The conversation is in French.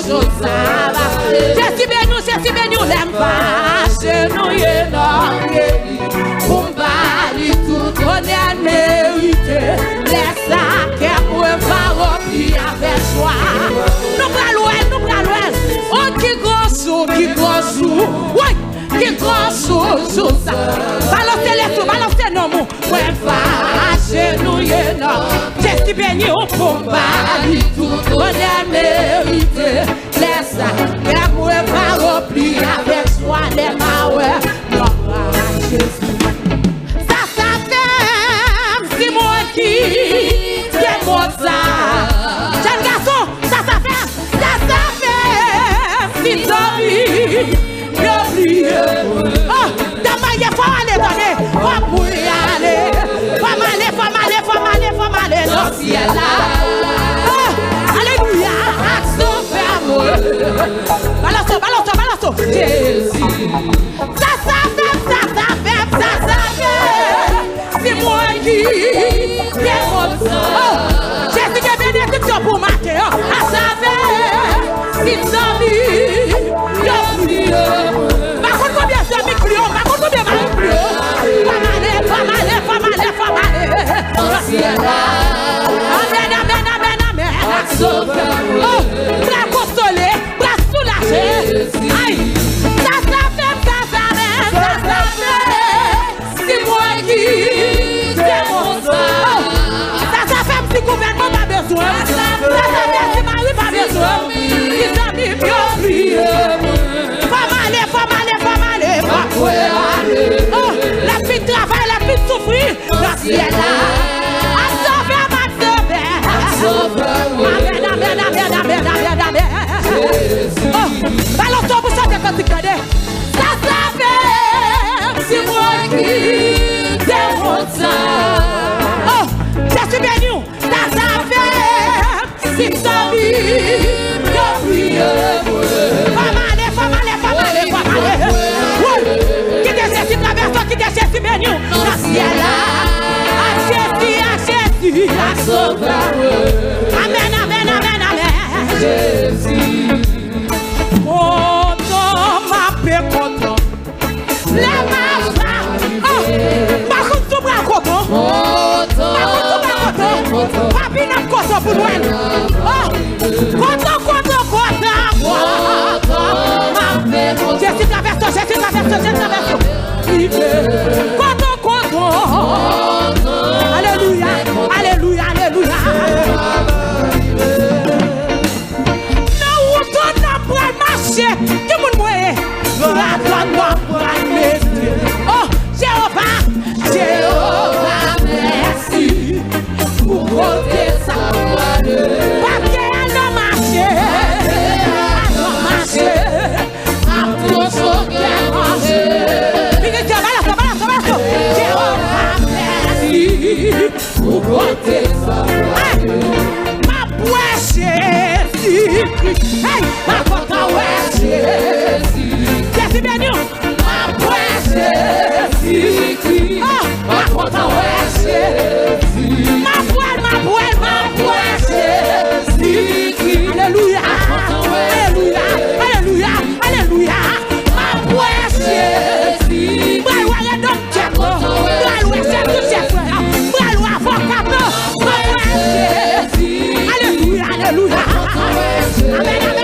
chose ça va. Jésus béni, l'aime pas, chez nous, y'a non, pour m'bali tout honneur mérité. Laisse ça, qu'elle pourrait pas remplir avec joie. Nous prenons loin, oh, qui gros sou, oui. Qui grand chose ça. Balancez les sous, balancez nos mots. Ouais, fâché nous yé non. Jésus béni au combat. Tout on est mérité. Laisse ça. Et moi pas rempli avec soi les maouets. Non, Jésus. Ça fait. C'est moi qui mon ça. Jeune garçon, ça fait. C'est Tommy. Oh, demain, faut aller donner, faut aller, faut aller dans le ciel là. Oh, alléluia, sauve balance, Jésus. Ça fait, c'est moi qui mon sang. Oh, Jésus qui est bénédiction pour mater, ça fait, c'est Tommy, Amen. Oh, bras consolé, bras soulagé. Aïe, ça fait. C'est moi qui c'est mon sang. Ça fait un petit gouvernement pas besoin. Ça fait si Marie pas besoin. Les amis bien prier. Oh, la petite travail, la petite souffrir. Dans ciel là. Balance ton bouchon de quand tu connais. Ça fait. C'est moi qui t'aime mon sang. Oh, je suis béni. Ça fait. C'est ta vie. Qui déchire si béni. Dans ciel là. Jésus. Amen. Jésus. Content, ma paix, content. Les mains, oh, par contre, tout bras content. Papi n'a pas content pour nous. Oh, content. Ma paix, content. Jésus traverse. Content. Alléluia. Qui moun moué, la donne pour la maîtrise. Oh, Jéhovah, merci pour côté ça. Parce qu'elle a marché, à tout ce qu'elle a mangé. Jéhovah, merci pour côté ça. Ma poche, Jésus-Christ. Hey, ma poche. Jésus béni. Ma poche Jésus-Christ. Ma poche Jésus. Ma poche Jésus-Christ. Alléluia. Ma poche Jésus. Bravo donc Dieu. Bravo c'est tout Dieu. Bravo avocat. Ma poche Jésus. Alléluia. Amen.